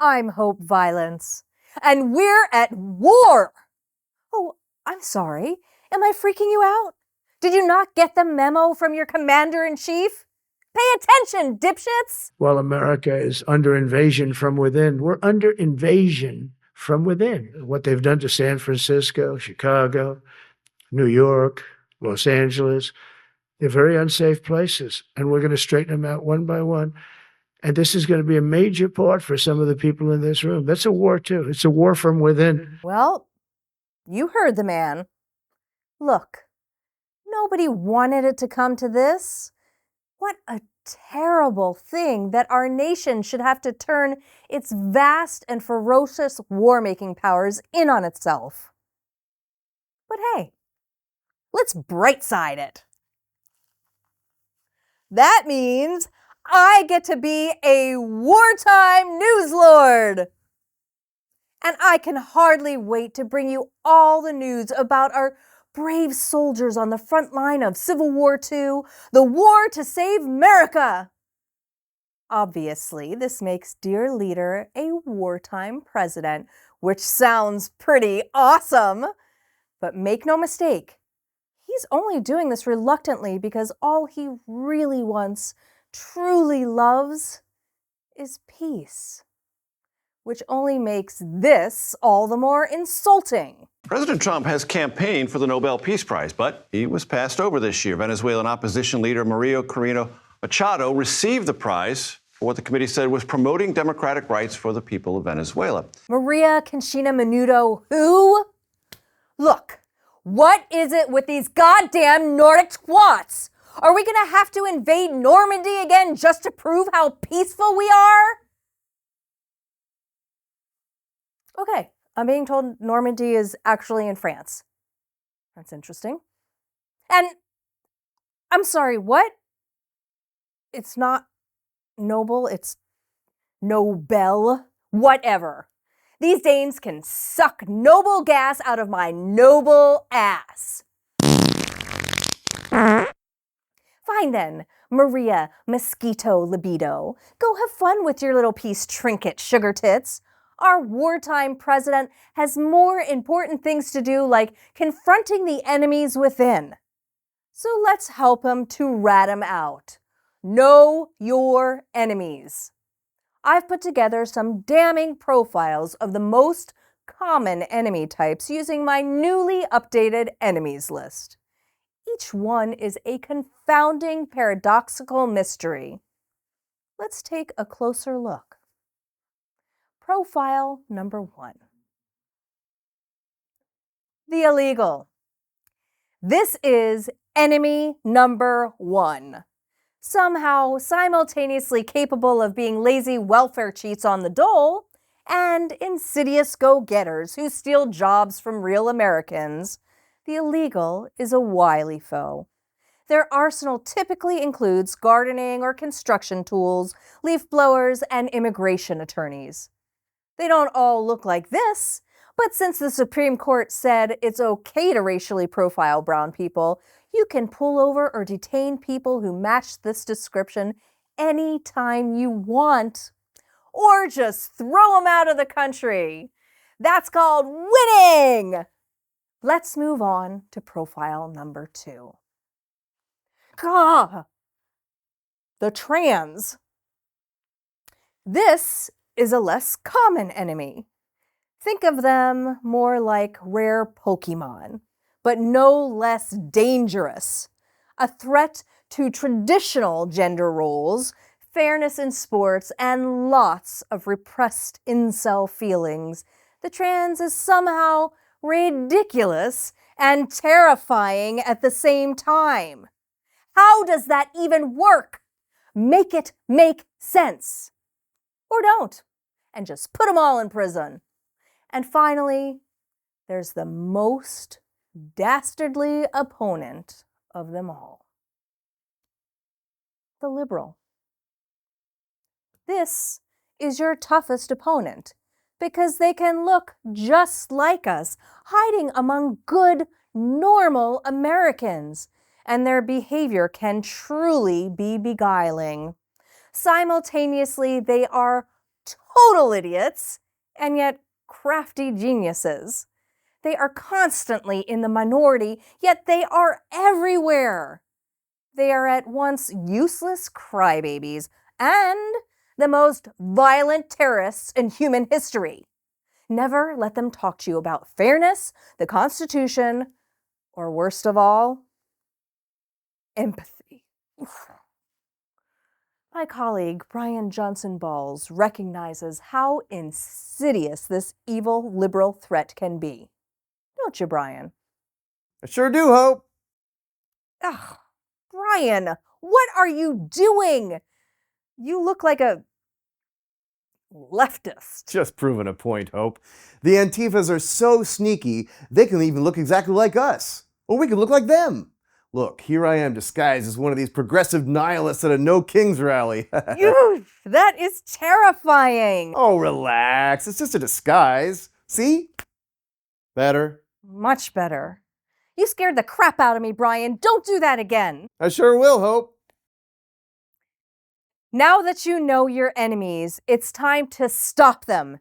I'm Hope Violence, and we're at war! Oh, I'm sorry. Am I freaking you out? Did you not get the memo from your commander-in-chief? Pay attention, dipshits! Well, America is under invasion from within. We're under invasion from within. What they've done to San Francisco, Chicago, New York, Los Angeles, they're very unsafe places, and we're going to straighten them out one by one. And this is going to be a major part for some of the people in this room. That's a war, too. It's a war from within. Well, you heard the man. Look, nobody wanted it to come to this. What a terrible thing that our nation should have to turn its vast and ferocious war-making powers in on itself. But hey, let's bright-side it. That means I get to be a wartime news lord. And I can hardly wait to bring you all the news about our brave soldiers on the front line of Civil War II, the war to save America. Obviously, this makes dear leader a wartime president, which sounds pretty awesome. But make no mistake, he's only doing this reluctantly because all he really wants, truly loves, is peace. Which only makes this all the more insulting. President Trump has campaigned for the Nobel Peace Prize, but he was passed over this year. Venezuelan opposition leader Maria Corina Machado received the prize for what the committee said was promoting democratic rights for the people of Venezuela. Maria Conchita Menudo, who? Look, what is it with these goddamn Nordic twats? Are we gonna have to invade Normandy again just to prove how peaceful we are? Okay, I'm being told Normandy is actually in France. That's interesting. And I'm sorry, what? It's not noble, it's Nobel, whatever. These Danes can suck noble gas out of my noble ass. Fine then, Maria Mosquito Libido. Go have fun with your little peace trinket, sugar tits. Our wartime president has more important things to do, like confronting the enemies within. So let's help him to rat him out. Know your enemies. I've put together some damning profiles of the most common enemy types using my newly updated enemies list. Each one is a confounding paradoxical mystery. Let's take a closer look. Profile number 1. The illegal. This is enemy number 1. Somehow simultaneously capable of being lazy welfare cheats on the dole and insidious go-getters who steal jobs from real Americans, the illegal is a wily foe. Their arsenal typically includes gardening or construction tools, leaf blowers, and immigration attorneys. They don't all look like this, but since the Supreme Court said it's okay to racially profile brown people, you can pull over or detain people who match this description anytime you want. Or just throw them out of the country. That's called winning! Let's move on to profile number 2. Gah! The trans. This is a less common enemy. Think of them more like rare Pokemon, but no less dangerous. A threat to traditional gender roles, fairness in sports, and lots of repressed incel feelings. The trans is somehow ridiculous and terrifying at the same time. How does that even work? Make it make sense. Or don't, and just put them all in prison. And finally, there's the most dastardly opponent of them all. The liberal. This is your toughest opponent because they can look just like us, hiding among good, normal Americans, and their behavior can truly be beguiling. Simultaneously, they are total idiots, and yet crafty geniuses. They are constantly in the minority, yet they are everywhere. They are at once useless crybabies and the most violent terrorists in human history. Never let them talk to you about fairness, the Constitution, or worst of all, empathy. My colleague, Brian Johnson Balls, recognizes how insidious this evil liberal threat can be. Don't you, Brian? I sure do, Hope. Ugh, Brian, what are you doing? You look like a leftist. Just proving a point, Hope. The Antifas are so sneaky, they can even look exactly like us. Or we could look like them. Look, here I am disguised as one of these progressive nihilists at a No Kings rally. That is terrifying. Oh, relax. It's just a disguise. See? Better. Much better. You scared the crap out of me, Brian. Don't do that again. I sure will, Hope. Now that you know your enemies, it's time to stop them.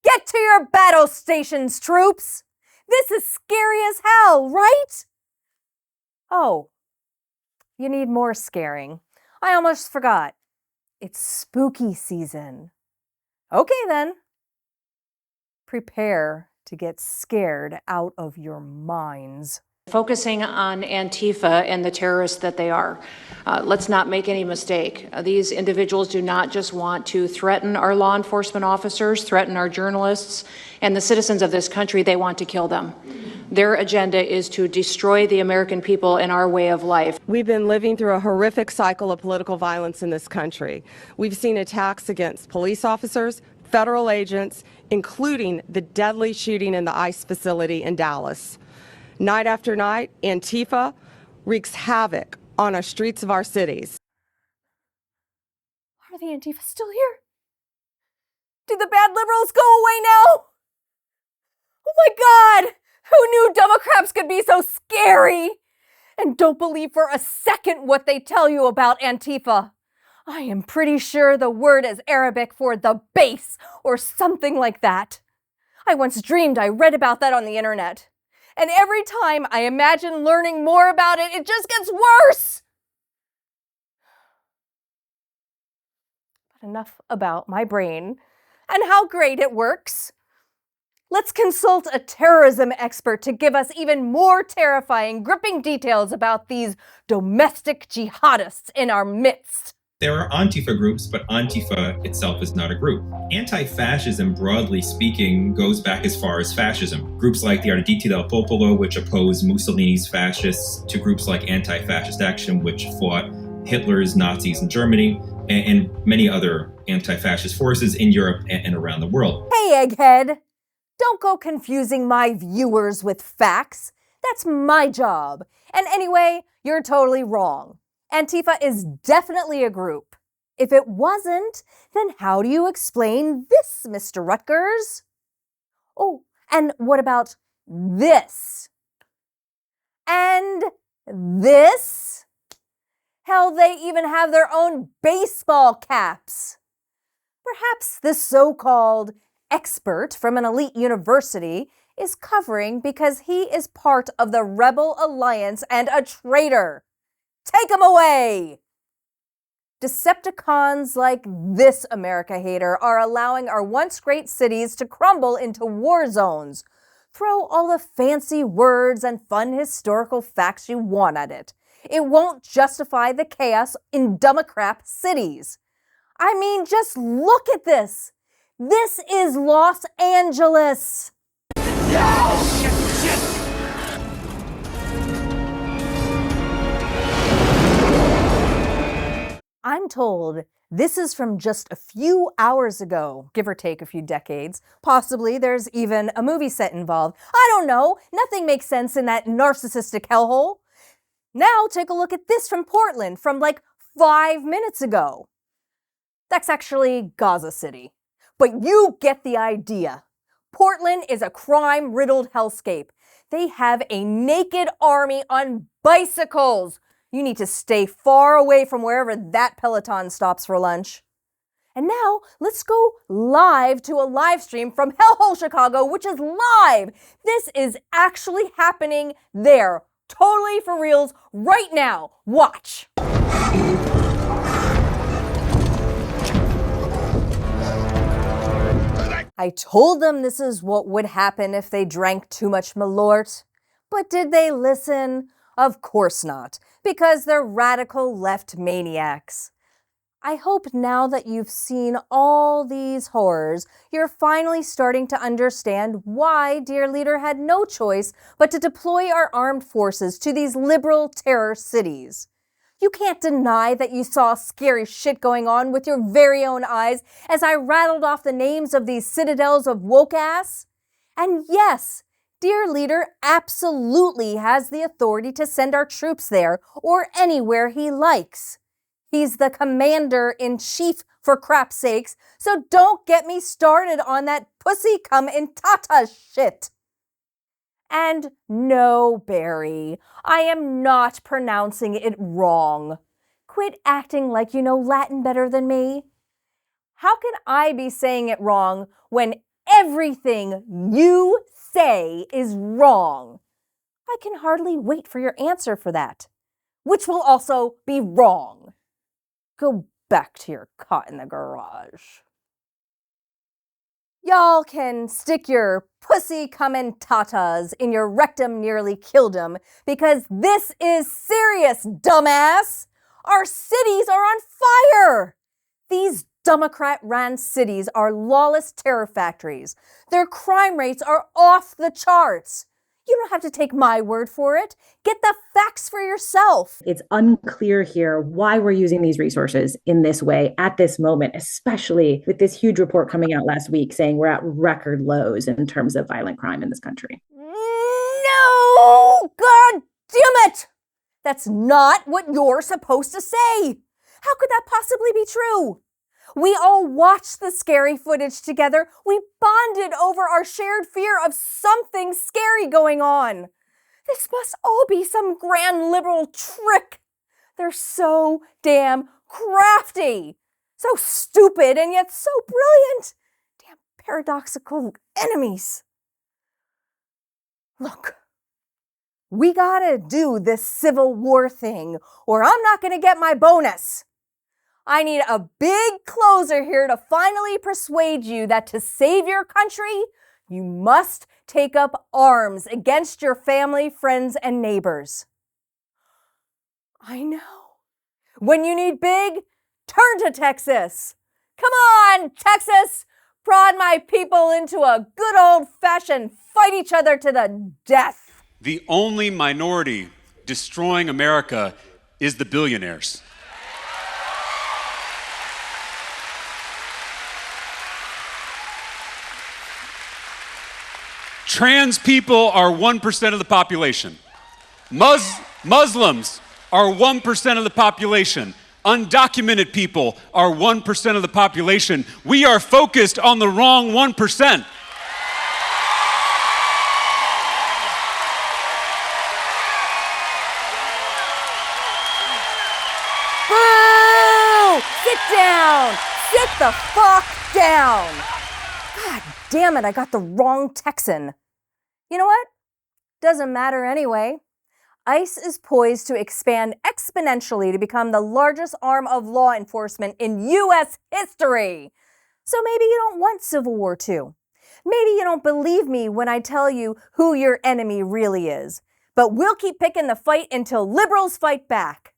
Get to your battle stations, troops! This is scary as hell, right? Oh, you need more scaring. I almost forgot. It's spooky season. Okay then. Prepare to get scared out of your minds. Focusing on Antifa and the terrorists that they are. Let's not make any mistake. These individuals do not just want to threaten our law enforcement officers, threaten our journalists, and the citizens of this country. They want to kill them. Their agenda is to destroy the American people and our way of life. We've been living through a horrific cycle of political violence in this country. We've seen attacks against police officers, federal agents, including the deadly shooting in the ICE facility in Dallas. Night after night, Antifa wreaks havoc on our streets of our cities. Are the Antifa still here? Did the bad liberals go away now? Oh my God! Who knew Democrats could be so scary? And don't believe for a second what they tell you about Antifa. I am pretty sure the word is Arabic for the base or something like that. I once dreamed I read about that on the internet. And every time I imagine learning more about it, it just gets worse. But enough about my brain and how great it works. Let's consult a terrorism expert to give us even more terrifying, gripping details about these domestic jihadists in our midst. There are Antifa groups, but Antifa itself is not a group. Anti-fascism, broadly speaking, goes back as far as fascism. Groups like the Arditi del Popolo, which oppose Mussolini's fascists, to groups like Anti-Fascist Action, which fought Hitler's Nazis in Germany, and many other anti-fascist forces in Europe and around the world. Hey, egghead! Don't go confusing my viewers with facts. That's my job. And anyway, you're totally wrong. Antifa is definitely a group. If it wasn't, then how do you explain this, Mr. Rutgers? Oh, and what about this? And this? Hell, they even have their own baseball caps. Perhaps this so-called expert from an elite university is covering because he is part of the Rebel Alliance and a traitor. Take him away! Decepticons like this America hater are allowing our once great cities to crumble into war zones. Throw all the fancy words and fun historical facts you want at it. It won't justify the chaos in Democrat cities. I mean, just look at this. This is Los Angeles. I'm told this is from just a few hours ago, give or take a few decades. Possibly there's even a movie set involved. I don't know. Nothing makes sense in that narcissistic hellhole. Now take a look at this from Portland from like 5 minutes ago. That's actually Gaza City. But you get the idea. Portland is a crime-riddled hellscape. They have a naked army on bicycles. You need to stay far away from wherever that Peloton stops for lunch. And now let's go live to a live stream from Hellhole Chicago, which is live. This is actually happening there. Totally for reals right now. Watch. I told them this is what would happen if they drank too much Malort. But did they listen? Of course not, because they're radical left maniacs. I hope now that you've seen all these horrors, you're finally starting to understand why Dear Leader had no choice but to deploy our armed forces to these liberal terror cities. You can't deny that you saw scary shit going on with your very own eyes as I rattled off the names of these citadels of woke ass. And yes, Dear Leader absolutely has the authority to send our troops there or anywhere he likes. He's the commander-in-chief, for crap's sakes, so don't get me started on that pussy come in tata shit. And no, Barry, I am not pronouncing it wrong. Quit acting like you know Latin better than me. How can I be saying it wrong when everything you say is wrong? I can hardly wait for your answer for that, which will also be wrong. Go back to your cot in the garage. Y'all can stick your pussy comin' tatas in your rectum nearly killed 'em, because this is serious, dumbass! Our cities are on fire! These Democrat-ran cities are lawless terror factories. Their crime rates are off the charts. You don't have to take my word for it. Get the facts for yourself. It's unclear here why we're using these resources in this way at this moment, especially with this huge report coming out last week saying we're at record lows in terms of violent crime in this country. No! God damn it! That's not what you're supposed to say. How could that possibly be true? We all watched the scary footage together. We bonded over our shared fear of something scary going on. This must all be some grand liberal trick. They're so damn crafty. So stupid and yet so brilliant. Damn paradoxical enemies. Look, we gotta do this Civil War thing or I'm not gonna get my bonus. I need a big closer here to finally persuade you that to save your country, you must take up arms against your family, friends, and neighbors. I know. When you need big, turn to Texas. Come on, Texas! Prod my people into a good old-fashioned fight each other to the death. The only minority destroying America is the billionaires. Trans people are 1% of the population. Muslims are 1% of the population. Undocumented people are 1% of the population. We are focused on the wrong 1%. Boo! Sit down! Sit the fuck down! God damn it, I got the wrong Texan. You know what? Doesn't matter anyway. ICE is poised to expand exponentially to become the largest arm of law enforcement in U.S. history. So maybe you don't want Civil War II. Maybe you don't believe me when I tell you who your enemy really is. But we'll keep picking the fight until liberals fight back.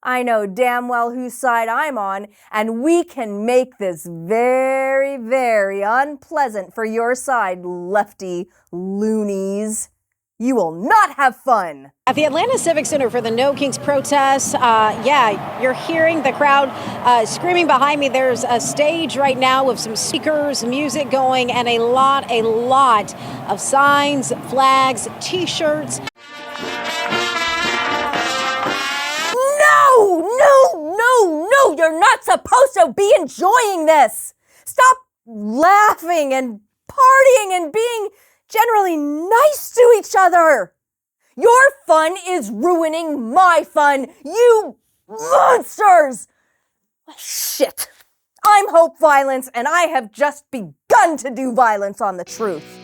I know damn well whose side I'm on, and we can make this very, very unpleasant for your side, lefty loonies. You will not have fun. At the Atlanta Civic Center for the No Kings protests, you're hearing the crowd screaming behind me. There's a stage right now with some speakers, music going, and a lot of signs, flags, T-shirts. No, you're not supposed to be enjoying this. Stop laughing and partying and being generally nice to each other. Your fun is ruining my fun, you monsters. Shit. I'm Hope Violence, and I have just begun to do violence on the truth.